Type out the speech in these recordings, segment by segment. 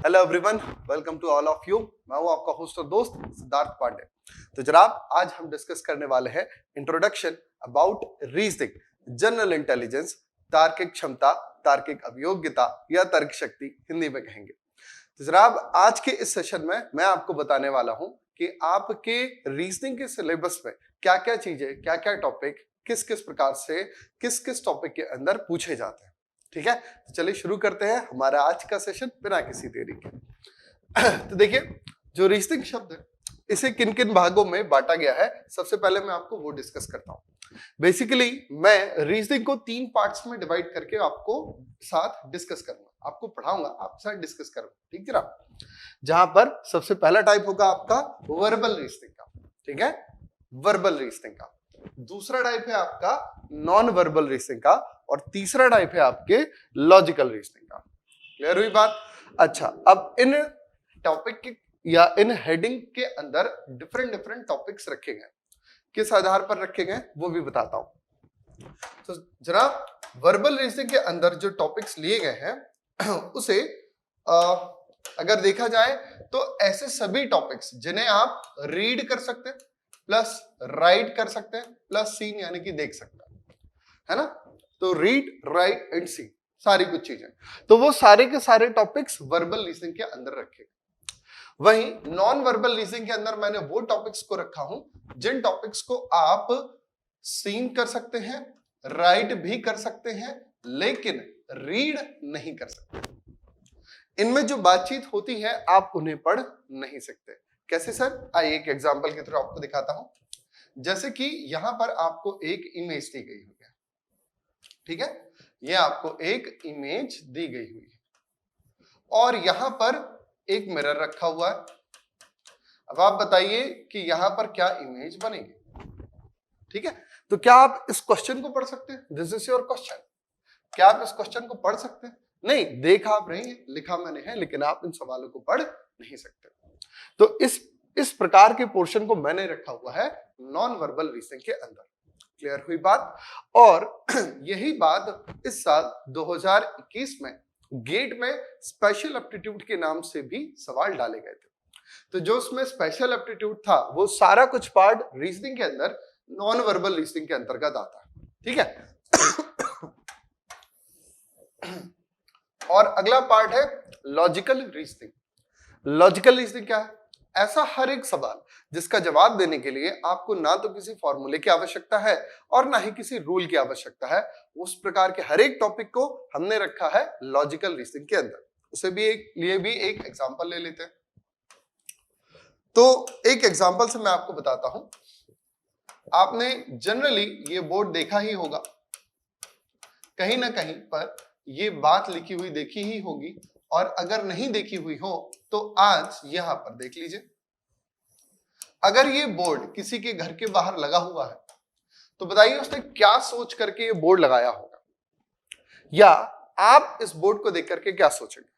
Hello everyone, welcome to all of you. मैं हूं आपका होस्ट और दोस्त सिद्धार्थ पांडे। तो जनाब, आज हम डिस्कस करने वाले हैं introduction about reasoning, general intelligence, तार्किक क्षमता, तार्किक अभियोग्यता या तर्क शक्ति हिंदी में कहेंगे। तो जनाब, आज के इस सेशन में मैं आपको बताने वाला हूं कि आपके रीजनिंग के सिलेबस में क्या क्या चीजें, क्या क्या टॉपिक किस किस प्रकार से किस किस टॉपिक के अंदर पूछे जाते हैं। ठीक है, तो चलिए शुरू करते हैं हमारा आज का सेशन बिना किसी देरी के। तो देखिए, जो रीजनिंग शब्द है इसे किन किन भागों में बांटा गया है, सबसे पहले मैं आपको वो डिस्कस करता हूं। बेसिकली मैं रीजनिंग को 3 पार्ट्स में डिवाइड करके आपको साथ डिस्कस करूंगा, आपको पढ़ाऊंगा, आपके साथ डिस्कस करूंगा। ठीक है ना? जहां पर सबसे पहला टाइप होगा आपका वर्बल रीजनिंग का। ठीक है, वर्बल रीजनिंग का। दूसरा टाइप है आपका नॉन वर्बल रीजनिंग का, और तीसरा टाइप है आपके लॉजिकल रीजनिंग का। क्लियर हुई बात? अच्छा, अब इन टॉपिक के या इन हेडिंग के अंदर डिफरेंट डिफरेंट टॉपिक्स रखे गए, किस आधार पर रखे गए वो भी बताता हूं। तो जनाब, वर्बल रीजनिंग के अंदर जो टॉपिक्स लिए गए हैं उसे अगर देखा जाए तो ऐसे सभी टॉपिक्स जिन्हें आप रीड कर सकते हैं, प्लस राइट कर सकते हैं, प्लस सीन यानी कि देख सकते हैं, है ना? तो रीड, राइट एंड सी, सारी कुछ चीजें, तो वो सारे के सारे टॉपिक्स वर्बल रीजनिंग के अंदर रखे। वहीं नॉन वर्बल रीजनिंग के अंदर मैंने वो टॉपिक्स को रखा हूं जिन टॉपिक्स को आप सीन कर सकते हैं, राइट भी कर सकते हैं, लेकिन रीड नहीं कर सकते। इनमें जो बातचीत होती है आप उन्हें पढ़ नहीं सकते। कैसे सर? आइए एक एग्जांपल के थ्रू आपको दिखाता हूं। जैसे कि यहां पर आपको एक इमेज दी गई हुई है। ठीक है, ये आपको एक इमेज दी गई हुई है और यहां पर एक मिरर रखा हुआ है। अब आप बताइए कि यहां पर क्या इमेज बनेगी। ठीक है, तो क्या आप इस क्वेश्चन को पढ़ सकते हैं? This is your question. क्या आप इस क्वेश्चन को पढ़ सकते हैं? नहीं, देख आप रहे हैं, लिखा मैंने है, लेकिन आप इन सवालों को पढ़ नहीं सकते। तो इस प्रकार के पोर्शन को मैंने रखा हुआ है नॉन वर्बल रीजनिंग के अंदर। क्लियर हुई बात? और यही बात इस साल 2021 में गेट में स्पेशल एप्टीट्यूड के नाम से भी सवाल डाले गए थे। तो जो उसमें स्पेशल एप्टीट्यूड था वो सारा कुछ पार्ट रीजनिंग के अंदर नॉन वर्बल रीजनिंग के अंतर्गत आता है। ठीक है, और अगला पार्ट है लॉजिकल रीजनिंग। लॉजिकल रीजनिंग क्या है? ऐसा हर एक सवाल जिसका जवाब देने के लिए आपको ना तो किसी फॉर्मूले की आवश्यकता है और ना ही किसी रूल की आवश्यकता है, उस प्रकार के हर एक टॉपिक को हमने रखा है लॉजिकल रीजनिंग के अंदर। उसे भी एक एग्जांपल ले लेते हैं। तो एक एग्जांपल से मैं आपको बताता हूं। आपने जनरली ये बोर्ड देखा ही होगा, कहीं ना कहीं पर ये बात लिखी हुई देखी ही होगी, और अगर नहीं देखी हुई हो तो आज यहां पर देख लीजिए। अगर ये बोर्ड किसी के घर के बाहर लगा हुआ है तो बताइए उसने क्या सोच करके ये बोर्ड लगाया होगा, या आप इस बोर्ड को देख करके क्या सोचेंगे?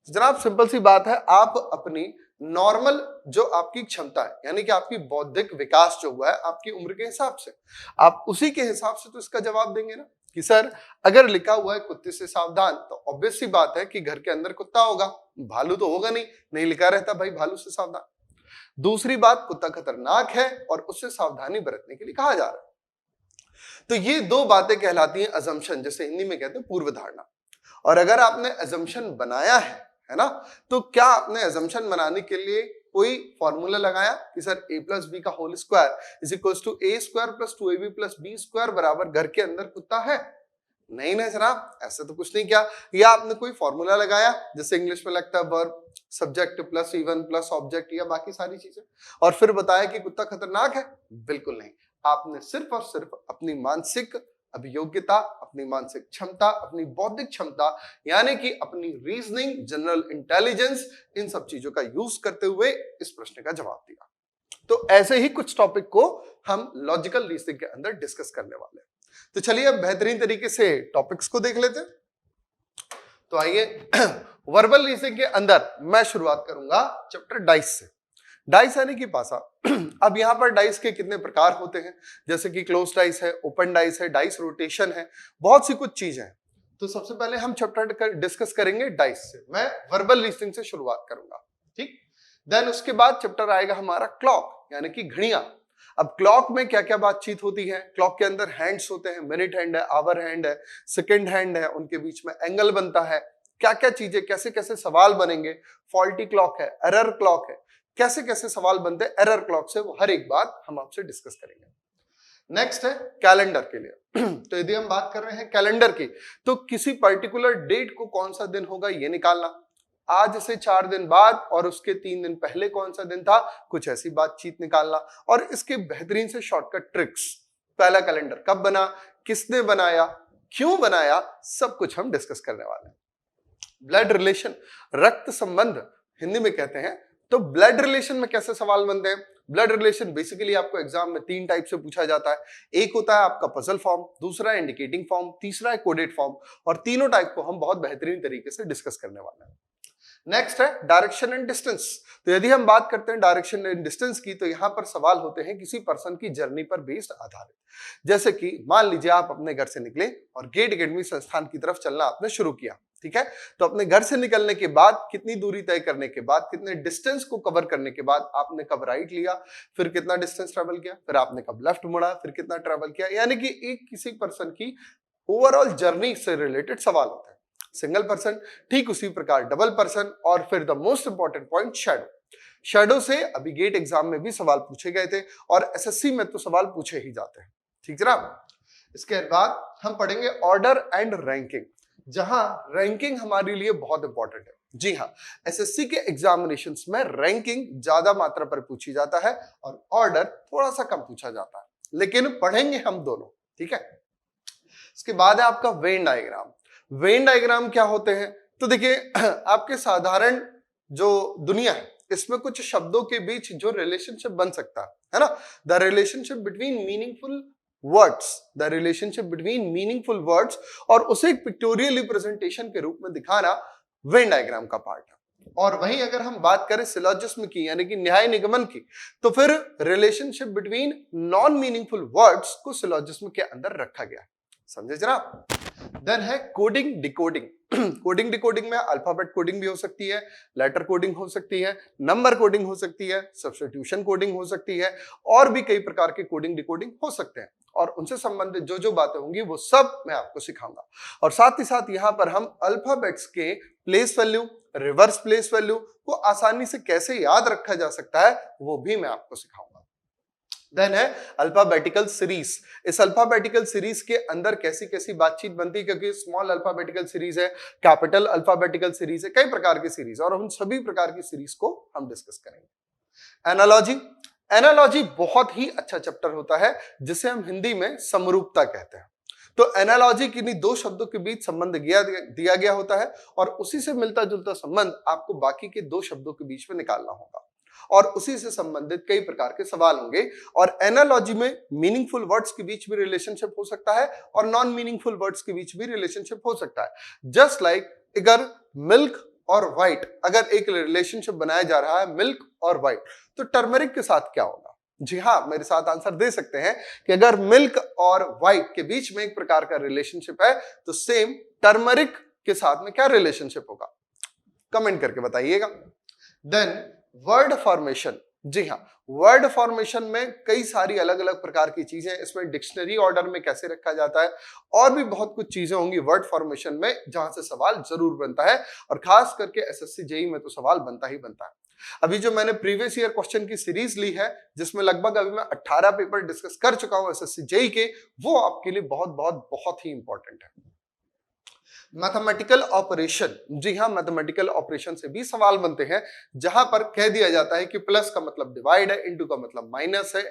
जनाब, सिंपल सी बात है, आप अपनी नॉर्मल जो आपकी क्षमता है, यानी कि आपकी बौद्धिक विकास जो हुआ है आपकी उम्र के हिसाब से, आप उसी के हिसाब से तो इसका जवाब देंगे ना कि सर अगर लिखा हुआ है कुत्ते से सावधान, तो ऑब्वियस सी बात है कि घर के अंदर कुत्ता होगा, भालू तो होगा नहीं, नहीं लिखा रहता भाई भालू से सावधान। दूसरी बात, कुत्ता खतरनाक है और उससे सावधानी बरतने के लिए कहा जा रहा है। तो ये दो बातें कहलाती हैं अजम्पशन, जैसे हिंदी में कहते हैं पूर्व धारणा। और अगर आपने अजम्पशन बनाया है ना, तो क्या आपने अजम्पशन बनाने के लिए कोई फॉर्मूला लगाया कि सर a प्लस बी का whole square is equal to a square plus 2ab plus b square बराबर घर के अंदर कुत्ता है? नहीं ना जनाब, ऐसा तो कुछ नहीं किया। या आपने कोई फॉर्मूला लगाया जैसे इंग्लिश में लगता है verb subject plus even plus object या बाकी सारी चीजें, और फिर बताया कि कुत्ता खतरनाक है? बिल्कुल नहीं। आपने सिर्फ और सिर्फ अपनी मानसिक अभियोग्यता, अपनी मानसिक क्षमता, अपनी बौद्धिक क्षमता, यानी कि अपनी रीजनिंग, जनरल इंटेलिजेंस, इन सब चीजों का यूज करते हुए इस प्रश्न का जवाब दिया। तो ऐसे ही कुछ टॉपिक को हम लॉजिकल रीजनिंग के अंदर डिस्कस करने वाले हैं। तो चलिए अब बेहतरीन तरीके से टॉपिक्स को देख लेते हैं। तो आइए, वर्बल रीजनिंग के अंदर मैं शुरुआत करूंगा चैप्टर डाइस से। डाइस यानी कि पासा। अब यहां पर डाइस के कितने प्रकार होते हैं, जैसे कि क्लोज डाइस है, ओपन डाइस है, डाइस रोटेशन है, बहुत सी कुछ चीजें हैं। तो सबसे पहले हम चैप्टर डिस्कस करेंगे डाइस से। मैं वर्बल रीजनिंग से शुरुआत करूंगा, ठीक। देन उसके बाद चैप्टर आएगा हमारा क्लॉक यानी कि घड़ियां। अब क्लॉक में क्या क्या बातचीत होती है, क्लॉक के अंदर हैंड्स होते हैं, मिनट हैंड है, आवर हैंड है, सेकंड हैंड है, उनके बीच में एंगल बनता है, क्या क्या चीजें, कैसे कैसे सवाल बनेंगे, फॉल्टी क्लॉक है, एरर क्लॉक है, कैसे कैसे सवाल बनते हैं एरर क्लॉक से, वो हर एक बात हम आपसे डिस्कस करेंगे। नेक्स्ट है कैलेंडर के लिए। तो यदि हम बात कर रहे हैं कैलेंडर की, तो किसी पर्टिकुलर डेट को कौन सा दिन होगा ये निकालना, आज से 4 दिन बाद और उसके 3 दिन पहले कौन सा दिन था, कुछ ऐसी बातचीत निकालना। और इसके बेहतरीन से शॉर्टकट ट्रिक्स, पहला कैलेंडर कब बना, किसने बनाया, क्यों बनाया, सब कुछ हम डिस्कस करने वाले हैं। ब्लड रिलेशन, रक्त संबंध हिंदी में कहते हैं। तो ब्लड रिलेशन में कैसे सवाल बनते हैं, ब्लड रिलेशन बेसिकली आपको एग्जाम में 3 टाइप से पूछा जाता है। एक होता है आपका पजल फॉर्म, दूसरा है इंडिकेटिंग फॉर्म, तीसरा है कोडेड फॉर्म, और तीनों टाइप को हम बहुत बेहतरीन तरीके से डिस्कस करने वाले हैं। नेक्स्ट है डायरेक्शन एंड डिस्टेंस। तो यदि हम बात करते हैं डायरेक्शन एंड डिस्टेंस की, तो यहाँ पर सवाल होते हैं किसी पर्सन की जर्नी पर बेस्ड आधारित। जैसे कि मान लीजिए आप अपने घर से निकले और गेट अकेडमी संस्थान की तरफ चलना आपने शुरू किया, ठीक है। तो अपने घर से निकलने के बाद कितनी दूरी तय करने के बाद, कितने डिस्टेंस को कवर करने के बाद आपने कब राइट लिया, फिर कितना डिस्टेंस ट्रेवल किया, फिर आपने कब लेफ्ट मुड़ा, फिर कितना ट्रेवल किया, यानी कि एक किसी पर्सन की ओवरऑल जर्नी से रिलेटेड सवाल होते हैं। सिंगल पर्सन, ठीक उसी प्रकार डबल पर्सन, और फिर the most important point shadow. Shadow से अभी गेट एग्जाम में भी सवाल पूछे गए थे और एसएससी में तो सवाल पूछे ही जाते हैं, ठीक है ना। इसके बाद हम पढ़ेंगे ऑर्डर एंड रैंकिंग, जहां रैंकिंग हमारे लिए बहुत इंपॉर्टेंट है। जी हाँ, एसएससी के एग्जामिनेशंस में रैंकिंग ज्यादा मात्रा पर पूछी जाता है और ऑर्डर थोड़ा सा कम पूछा जाता है, लेकिन पढ़ेंगे हम दोनों, ठीक है। इसके बाद है आपका वेन डायग्राम। वेन डायग्राम क्या होते हैं, तो देखिए आपके साधारण जो दुनिया है इसमें कुछ शब्दों के बीच जो रिलेशनशिप बन सकता है ना, the relationship between meaningful words, the relationship between meaningful words, और उसे एक पिक्टोरियल रिप्रेजेंटेशन के रूप में दिखाना वेन डायग्राम का पार्ट है। और वहीं अगर हम बात करें सिलोजिज्म की यानी कि न्याय निगमन की, तो फिर relationship between non meaningful words को सिलोजिज्म के अंदर रखा गया, समझे जनाब। देन है कोडिंग डिकोडिंग। कोडिंग डिकोडिंग में अल्फाबेट कोडिंग भी हो सकती है, लेटर कोडिंग हो सकती है, नंबर कोडिंग हो सकती है, सब्स्टिट्यूशन कोडिंग हो सकती है, और भी कई प्रकार के कोडिंग डिकोडिंग हो सकते हैं। और उनसे संबंधित जो जो बातें होंगी वो सब मैं आपको सिखाऊंगा। और साथ ही साथ यहाँ पर हम अल्फाबेट्स के place value, reverse place value को आसानी से कैसे याद रखा जा सकता है वो भी मैं आपको सिखाऊंगा। देन है अल्फाबेटिकल सीरीज। इस अल्फाबेटिकल सीरीज के अंदर कैसी कैसी बातचीत बनती है, क्योंकि स्मॉल अल्फाबेटिकल सीरीज है, कैपिटल अल्फाबेटिकल सीरीज है, कई प्रकार की सीरीज, और उन सभी प्रकार की सीरीज को हम डिस्कस करेंगे। एनालॉजी। एनालॉजी बहुत ही अच्छा चैप्टर होता है जिसे हम हिंदी में समरूपता कहते हैं। तो एनालॉजी किन्हीं दो शब्दों के बीच संबंध दिया गया होता है और उसी से मिलता जुलता संबंध आपको बाकी के दो शब्दों के बीच में निकालना होगा, और उसी से संबंधित कई प्रकार के सवाल होंगे। और एनालॉजी में मीनिंगफुल वर्ड्स के बीच भी रिलेशनशिप हो सकता है और नॉन मीनिंगफुल वर्ड्स के बीच भी रिलेशनशिप हो सकता है। जस्ट लाइक अगर मिल्क और व्हाइट, अगर एक रिलेशनशिप बनाया जा रहा है मिल्क और व्हाइट, तो टर्मरिक के साथ क्या होगा। जी हाँ, मेरे साथ आंसर दे सकते हैं कि अगर मिल्क और व्हाइट के बीच में एक प्रकार का रिलेशनशिप है तो सेम टर्मरिक के साथ में क्या रिलेशनशिप होगा, कमेंट करके बताइएगा। Then word formation. जी हाँ, वर्ड फॉर्मेशन में कई सारी अलग अलग प्रकार की चीजें, इसमें डिक्शनरी ऑर्डर में कैसे रखा जाता है, और भी बहुत कुछ चीजें होंगी वर्ड फॉर्मेशन में जहां से सवाल जरूर बनता है, और खास करके एसएससी जेईई में तो सवाल बनता ही बनता है। अभी जो मैंने प्रीवियस ईयर क्वेश्चन की सीरीज ली है जिसमें लगभग अभी मैं 18 पेपर डिस्कस कर चुका हूं एसएससी जेईई के, वो आपके लिए बहुत बहुत बहुत ही इंपॉर्टेंट है। Mathematical operation. जी हाँ, मैथमेटिकल ऑपरेशन से भी सवाल बनते हैं जहां पर कह दिया जाता है कि प्लस का मतलब डिवाइड है, इनटू का मतलब माइनस है,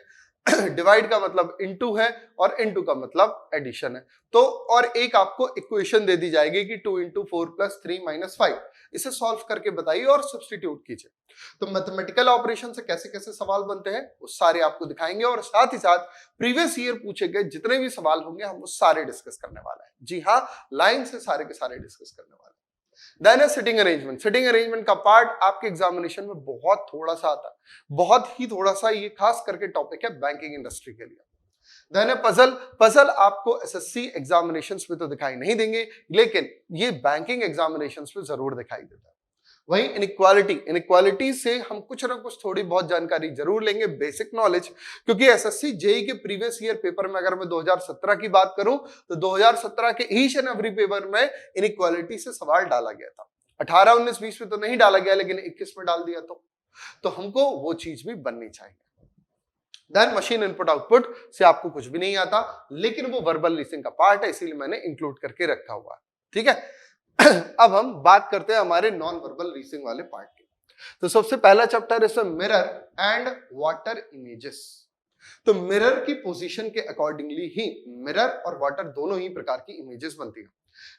डिवाइड का मतलब इनटू है, और इनटू का मतलब एडिशन है। तो और एक आपको इक्वेशन दे दी जाएगी कि 2 × 4 + 3 - 5, इसे सॉल्व करके बताइए और सब्स्टिट्यूट कीजिए। तो मैथमेटिकल ऑपरेशन से कैसे कैसे सवाल बनते हैं वो सारे आपको दिखाएंगे, और साथ ही साथ प्रीवियस ईयर पूछे गए जितने भी सवाल होंगे हम वो सारे डिस्कस करने वाले हैं। जी हाँ, लाइन से सारे के सारे डिस्कस करने वाले हैं। देन है सिटिंग अरेंजमेंट। सिटिंग अरेंजमेंट का पार्ट आपके एग्जामिनेशन में बहुत थोड़ा सा आता है, बहुत ही थोड़ा सा। ये खास करके टॉपिक है बैंकिंग इंडस्ट्री के लिए। देन है पजल। पजल आपको एसएससी एग्जामिनेशंस में तो दिखाई नहीं देंगे, लेकिन ये बैंकिंग एग्जामिनेशंस में जरूर दिखाई देता है। वही इनइक्वालिटी, इनइक्वालिटी से हम कुछ ना कुछ थोड़ी बहुत जानकारी जरूर लेंगे, बेसिक नॉलेज, क्योंकि एसएससी जेई के प्रीवियस ईयर पेपर में अगर मैं 2017 की बात करूं तो 2017 के ईच एंड एवरी पेपर में इनइक्वालिटी से सवाल डाला गया था। 18, 19, 20 में तो नहीं डाला गया, लेकिन 21 में डाल दिया। तो हमको वो चीज भी बननी चाहिए। देन मशीन इनपुट आउटपुट से आपको कुछ भी नहीं आता, लेकिन वो वर्बल रीजनिंग का पार्ट है, इसीलिए मैंने इंक्लूड करके रखा हुआ है। ठीक है। अब हम बात करते हैं हमारे नॉन वर्बल रीजनिंग वाले पार्ट की। तो सबसे पहला चैप्टर इसमें मिरर एंड वाटर इमेजेस। तो मिरर की पोजीशन के अकॉर्डिंगली ही मिरर और वाटर दोनों ही प्रकार की इमेजेस बनती है।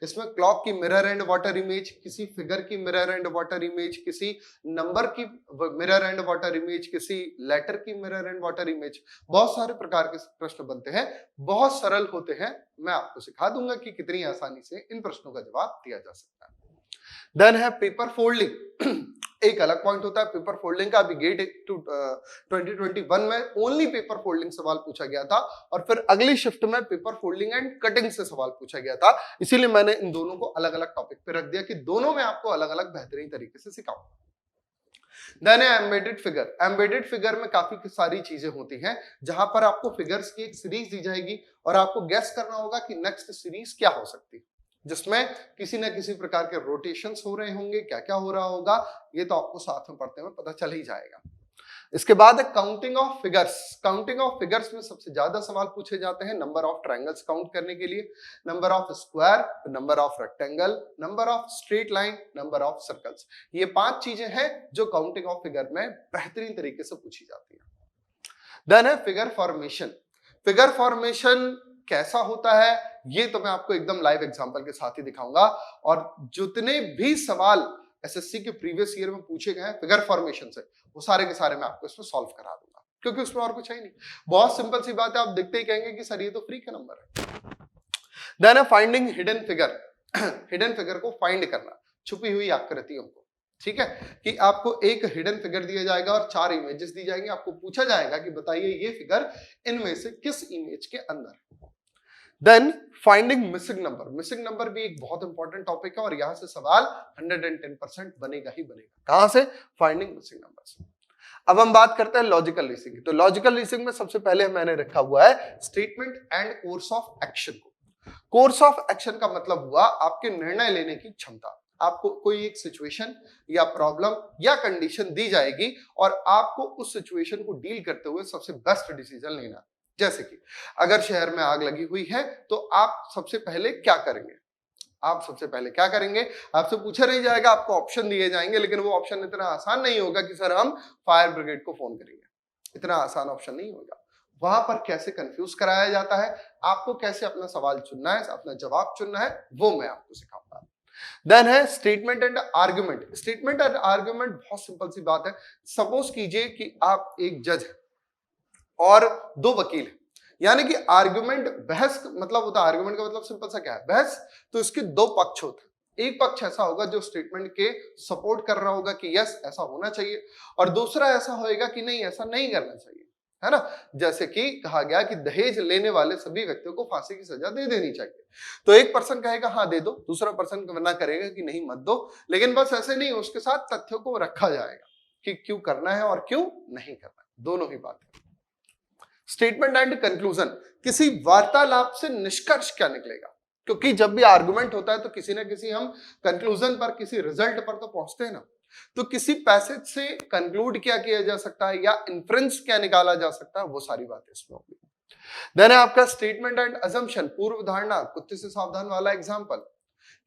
इसमें क्लॉक की मिरर एंड वाटर इमेज, किसी फिगर की मिरर एंड वाटर इमेज, किसी नंबर की मिरर एंड वाटर इमेज, किसी लेटर की मिरर एंड वाटर इमेज, बहुत सारे प्रकार के प्रश्न बनते हैं, बहुत सरल होते हैं। मैं आपको सिखा दूंगा कि कितनी आसानी से इन प्रश्नों का जवाब दिया जा सकता है। देन है पेपर फोल्डिंग। एक अलग पॉइंट होता है पेपर फोल्डिंग का। अभी गेट 2021 में ओनली पेपर फोल्डिंग सवाल पूछा गया था, और फिर अगली शिफ्ट में पेपर फोल्डिंग एंड कटिंग से सवाल पूछा गया था। इसीलिए मैंने इन दोनों को अलग अलग टॉपिक पे रख दिया कि दोनों में आपको अलग अलग बेहतरीन तरीके से सिखाऊं। देन है एम्बेडेड फिगर। एम्बेडेड फिगर में काफी सारी चीजें होती हैं, जहां पर आपको फिगर्स की एक सीरीज दी जाएगी और आपको गेस करना होगा कि नेक्स्ट सीरीज क्या हो सकती है, जिसमें किसी न किसी प्रकार के रोटेशंस हो रहे होंगे। क्या क्या हो रहा होगा ये तो आपको साथ में पढ़ते हुए पता चल ही जाएगा। इसके बाद है counting of figures. Counting of figures में सबसे ज्यादा सवाल पूछे जाते हैं नंबर ऑफ ट्रायंगल्स काउंट करने के लिए, number of square, number of rectangle, number of straight line, number of circles. ये 5 चीजें हैं जो काउंटिंग ऑफ फिगर में बेहतरीन तरीके से पूछी जाती है। देन है फिगर फॉर्मेशन। फिगर फॉर्मेशन कैसा होता है ये तो मैं आपको एकदम लाइव एग्जांपल के साथ ही दिखाऊंगा, और जितने भी सवाल एसएससी के प्रीवियस ईयर में पूछे गए हैं फिगर फॉर्मेशन से, वो सारे के सारे मैं आपको इसमें सॉल्व करा दूंगा, क्योंकि उसमें और कुछ है ही नहीं। बहुत सिंपल सी बात है, आप देखते ही कहेंगे कि सर ये तो फ्री का नंबर है। देन है finding hidden figure. Hidden figure को फाइंड करना, छुपी हुई आकृतियों को। ठीक है, कि आपको एक हिडन फिगर दिया जाएगा और 4 इमेजेस दी जाएंगी। आपको पूछा जाएगा कि बताइए ये फिगर इनमें से किस इमेज के अंदर है। Then finding missing number. Missing number भी एक बहुत इंपॉर्टेंट टॉपिक है, और यहां से सवाल 110% बनेगा ही बनेगा। कहां से? फाइंडिंग मिसिंग नंबर से। अब हम बात करते हैं लॉजिकल रीजनिंग की। तो लॉजिकल रीजनिंग में सबसे पहले मैंने रखा हुआ है statement and course of action को। कोर्स ऑफ एक्शन का मतलब हुआ आपके निर्णय लेने की क्षमता। आपको कोई एक सिचुएशन या प्रॉब्लम या कंडीशन दी जाएगी और आपको उस सिचुएशन को डील करते हुए सबसे बेस्ट डिसीजन लेना। जैसे कि अगर शहर में आग लगी हुई है तो आप सबसे पहले क्या करेंगे? आप सबसे पहले क्या करेंगे? आपसे पूछा नहीं जाएगा, आपको ऑप्शन दिए जाएंगे, लेकिन वो ऑप्शन इतना आसान नहीं होगा कि सर हम फायर ब्रिगेड को फोन करेंगे। इतना आसान ऑप्शन नहीं होगा। वहां पर कैसे कंफ्यूज कराया जाता है, आपको कैसे अपना सवाल चुनना है, अपना जवाब चुनना है, वो मैं आपको सिखाऊंगा। देन है statement and argument. Statement and argument बहुत सिंपल सी बात है। सपोज कीजिए कि आप एक जज है और 2 वकील हैं, यानी कि आर्गुमेंट, बहस मतलब होता है, आर्गुमेंट का मतलब सिंपल सा क्या है? बहस। तो इसके 2 पक्ष होते हैं। एक पक्ष ऐसा होगा जो स्टेटमेंट के सपोर्ट कर रहा होगा कि यस ऐसा होना चाहिए, और दूसरा ऐसा होएगा कि नहीं ऐसा नहीं करना चाहिए, है ना। जैसे कि कहा गया कि दहेज लेने वाले सभी व्यक्तियों को फांसी की सजा दे देनी चाहिए। तो एक पर्सन कहेगा हाँ दे दो, दूसरा पर्सन मना करेगा कि नहीं मत दो। लेकिन बस ऐसे नहीं, उसके साथ तथ्यों को रखा जाएगा कि क्यों करना है और क्यों नहीं करना है, दोनों ही बातें। Statement and conclusion. किसी वार्तालाप से निष्कर्ष क्या निकलेगा? क्योंकि जब भी आर्गुमेंट होता है तो किसी ना किसी हम कंक्लूजन पर, किसी रिजल्ट पर तो पहुंचते हैं ना। तो किसी पैसेज से कंक्लूड क्या किया जा सकता है या इन्फ्रेंस क्या निकाला जा सकता है, वो सारी बातें इसमें होगी। देन है आपका स्टेटमेंट एंड अजम्पशन, पूर्व धारणा। कुत्ते से सावधान वाला एग्जाम्पल,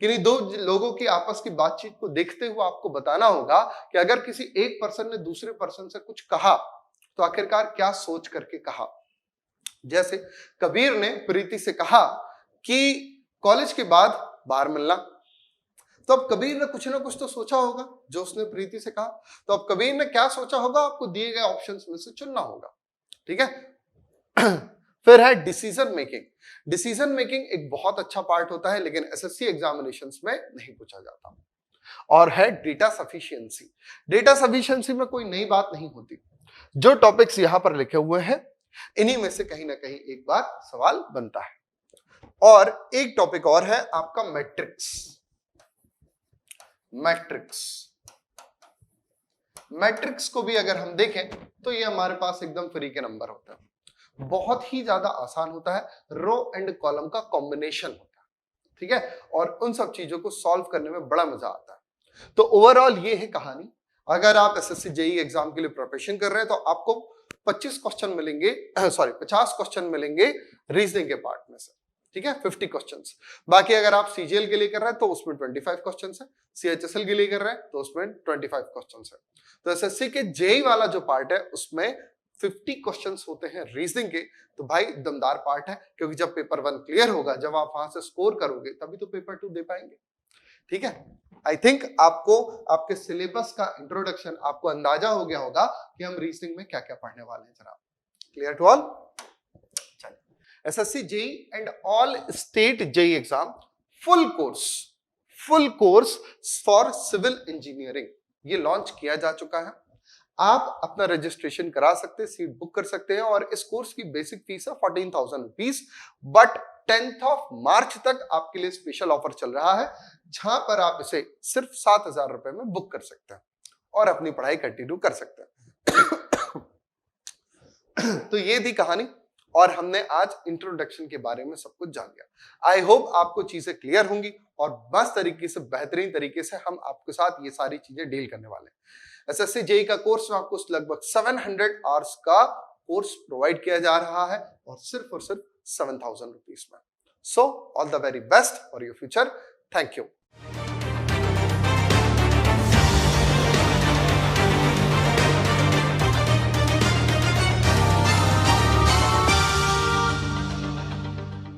किन्हीं 2 लोगों की आपस की बातचीत को देखते हुए आपको बताना होगा कि अगर किसी एक पर्सन ने दूसरे पर्सन से कुछ कहा तो आखिरकार क्या सोच करके कहा। जैसे कबीर ने प्रीति से कहा कि कॉलेज के बाद बाहर मिलना, तो अब कबीर ने कुछ ना कुछ तो सोचा होगा जो उसने प्रीति से कहा। तो अब कबीर ने क्या सोचा होगा, आपको दिए गए ऑप्शंस में से चुनना होगा। ठीक है। फिर है डिसीजन मेकिंग। डिसीजन मेकिंग एक बहुत अच्छा पार्ट होता है, लेकिन एसएससी एग्जामिनेशंस में नहीं पूछा जाता। और है डेटा सफिशिएंसी। डेटा सफिशिएंसी में कोई नई बात नहीं होती। जो टॉपिक्स यहां पर लिखे हुए हैं इन्हीं में से कहीं ना कहीं एक बार सवाल बनता है। और एक टॉपिक और है आपका मैट्रिक्स। मैट्रिक्स को भी अगर हम देखें तो ये हमारे पास एकदम फ्री के नंबर होते हैं, बहुत ही ज्यादा आसान होता है, रो एंड कॉलम का कॉम्बिनेशन होता है, ठीक है, और उन सब चीजों को सॉल्व करने में बड़ा मजा आता है। तो ओवरऑल ये है कहानी। अगर आप एसएससी जेईई एग्जाम के लिए प्रिपरेशन कर रहे हैं तो आपको 25 क्वेश्चन मिलेंगे, सॉरी 50 क्वेश्चन मिलेंगे रीजनिंग के पार्ट में से, ठीक है, 50 क्वेश्चंस। बाकी अगर आप सीजीएल के लिए कर रहे हैं तो उसमें 25 क्वेश्चंस है, सीएचएसएल के लिए कर रहे हैं तो उसमें 25 क्वेश्चंस है। तो एसएससी के जेईई वाला जो पार्ट है उसमें 50 क्वेश्चंस होते हैं रीजनिंग के। तो भाई दमदार पार्ट है, क्योंकि जब पेपर 1 क्लियर होगा, जब आप वहां से स्कोर करोगे तभी तो पेपर 2 दे पाएंगे, ठीक है। आई थिंक आपको आपके सिलेबस का इंट्रोडक्शन, आपको अंदाजा हो गया होगा कि हम रीजनिंग में क्या क्या पढ़ने वाले हैं जनाब। Clear to all? SSC JE and all state JE exam full course for civil engineering ये लॉन्च किया जा चुका है। आप अपना रजिस्ट्रेशन करा सकते हैं, सीट बुक कर सकते हैं, और इस कोर्स की बेसिक फीस है 14,000 rupees, but 10th of March तक आपके लिए स्पेशल ऑफर चल रहा है, जहां पर आप इसे सिर्फ 7,000 रुपए में बुक कर सकते हैं और अपनी पढ़ाई कंटिन्यू कर सकते हैं। तो ये थी कहानी, और हमने आज इंट्रोडक्शन के बारे में सब कुछ जान लिया। आई होप आपको चीजें क्लियर होंगी और बस तरीके से, बेहतरीन तरीके से हम आपके साथ ये सारी चीजें डील करने वाले हैं। एसएससी जेईई का कोर्स में आपको लगभग 700 आवर्स का कोर्स प्रोवाइड किया जा रहा है, और सिर्फ 7,000 रुपीज में। So all the very best for your future. Thank you.